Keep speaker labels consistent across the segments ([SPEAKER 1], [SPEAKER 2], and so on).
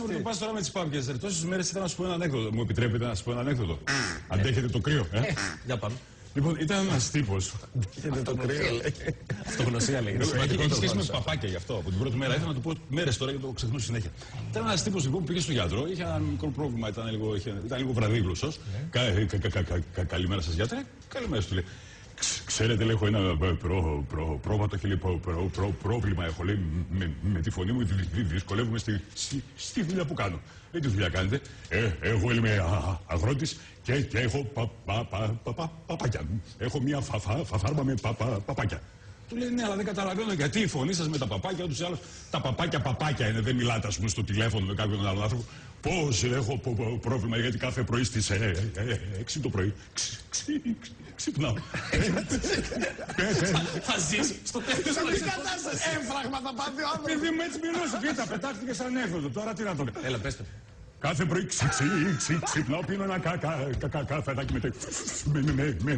[SPEAKER 1] Μπορεί να πας τώρα με τις πάπιες. Τόσες μέρες ήθελα να σου πω ένα ανέκδοτο. Μου επιτρέπετε να σου πω ένα ανέκδοτο? Αντέχετε το κρύο,
[SPEAKER 2] Για πάμε.
[SPEAKER 1] Λοιπόν, ήταν ένας τύπος.
[SPEAKER 2] Αντέχετε το κρύο. Αυτογνωσία λέγεται.
[SPEAKER 1] Έχει σχέση με παπάκια γι' αυτό. Από την πρώτη μέρα ήθελα να του πω μέρες τώρα γιατί το ξεχνώ συνέχεια. Ήταν ένας τύπος λοιπόν που πήγε στο γιατρό, είχε ένα μικρό πρόβλημα, ήταν λίγο βραδίγλωσσος. Καλημέρα σας γιατρέ. Καλημέρα σου λέει. Ξέρετε, λέει, έχω ένα πρόβατο και λέει, πρόβλημα έχω, λέει, με τη φωνή μου, δυσκολεύομαι στη δουλειά που κάνω. Τι δουλειά κάνετε? Εγώ είμαι αγρότης και έχω παπάκια. Έχω μια φάρμα με παπάκια. Του λέει, ναι, αλλά δεν καταλαβαίνω γιατί η φωνή σας με τα παπάκια, ούτως ή άλλως τα παπάκια είναι, δεν μιλάτε, ας πούμε, στο τηλέφωνο με κάποιον άλλον άνθρωπο. Πώς έχω πρόβλημα, γιατί κάθε πρωί στις 6 το πρωί ξυπνάω.
[SPEAKER 2] Θα ζεις στο τέλος.
[SPEAKER 3] Σε αυτή κατάσταση έμφραγμα θα πάθει ο άνθρωπος.
[SPEAKER 1] Επειδή μου έτσι μιλούσε, κοίτα, πετάχτηκε σαν ανέκδοτο, τώρα τι να το κάνω.
[SPEAKER 2] Έλα, πες το.
[SPEAKER 1] Κάθε πρωί ξυπνάω, πίνω ένα καφεδάκι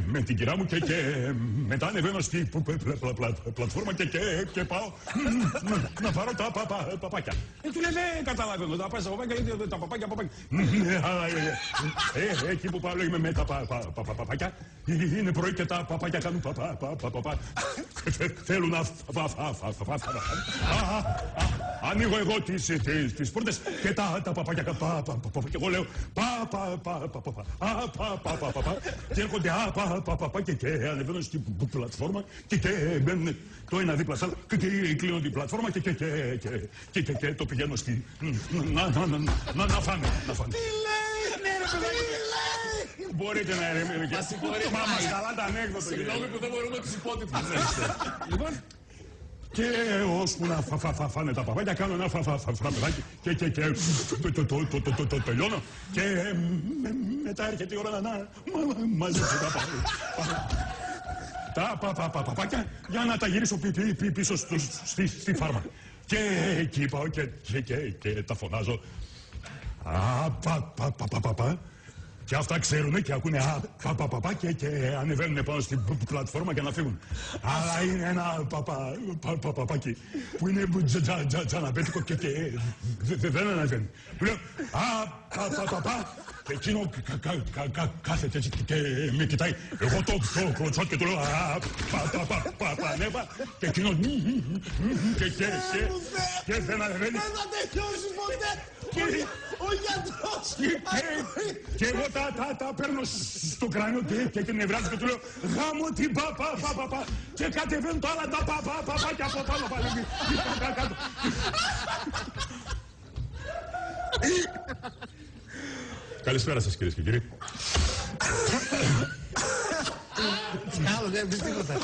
[SPEAKER 1] με την κυρά μου και μετά ανεβαίνω στη πλατφόρμα και πάω να πάρω τα παπάκια. Του λέει, δεν καταλαβαίνω, τα πας τα παπάκια, λέει τα παπάκια. Εκεί που πάω, λέει, με τα παπάκια, είναι πρωί και τα παπάκια κάνουν θέλουν να ανοίγω εγώ τις πόρτες και τα παπάκια και εγώ λέω και έρχονται και ανεβαίνω στην πλατφόρμα και μπαίνουν το ένα δίπλα σ' άλλο και κλείνω την πλατφόρμα και το πηγαίνω στη... να φάνε.
[SPEAKER 3] Τι λέει, ναι ρε παιδάκι,
[SPEAKER 1] Μπορείτε να ερεμείτε.
[SPEAKER 2] Μας συγχωρείτε.
[SPEAKER 1] Μα μας καλά τα ανέκδοτα.
[SPEAKER 2] Συγγνώμη που δεν μπορούμε τους υπότιτλους.
[SPEAKER 1] Λοιπόν, και ώσπου να φάνε τα παπάκια, κάνω ένα φραπεδάκι και το τελειώνω και μετά έρχεται η ώρα να μαζέψω τα παπάκια για να τα γυρίσω πίσω στη φάρμα. Και εκεί πάω και τα φωνάζω. Και αυτά ξέρουν και ακούνε παπαπαπά και ανεβαίνουν πάνω στην πλατφόρμα για να φύγουν. Αλλά είναι ένα παπαπάκι που είναι τζαναμπέτικο και δεν ανεβαίνει. Του λέω παπαπαπά και εκείνο κάθεται έτσι και με κοιτάει. Εγώ το κλωτσώ και του λέω παπαπαπανέβα και εκείνο και δεν ανεβαίνει.
[SPEAKER 3] δεν θα τελειώσει ποτέ. Ο γιατρός.
[SPEAKER 1] Και εγώ τα παίρνω στο κράνιο και την νευράζω και του λέω γάμω την παπαπαπαπα και κατεβαίνουν τα άλλα τα παπαπαπάκια από πάνω πάλι. Καλησπέρα σας κυρίες και κύριοι.
[SPEAKER 3] Άλλο δεν πεις τίποτα.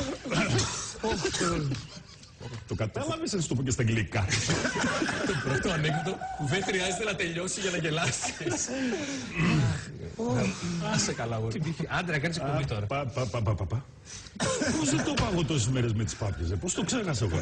[SPEAKER 1] Το κατάλαβες, να σου το πω και στα αγγλικά.
[SPEAKER 2] Το πρώτο ανέκδοτο δεν χρειάζεται να τελειώσει για να γελάσεις. Άσε καλά, αγόρι. Άντρα, κάνεις εκπομπή τώρα.
[SPEAKER 1] Πώς δεν το πάω τόσες μέρες με τις πάπιες, πώς το ξέχασα εγώ.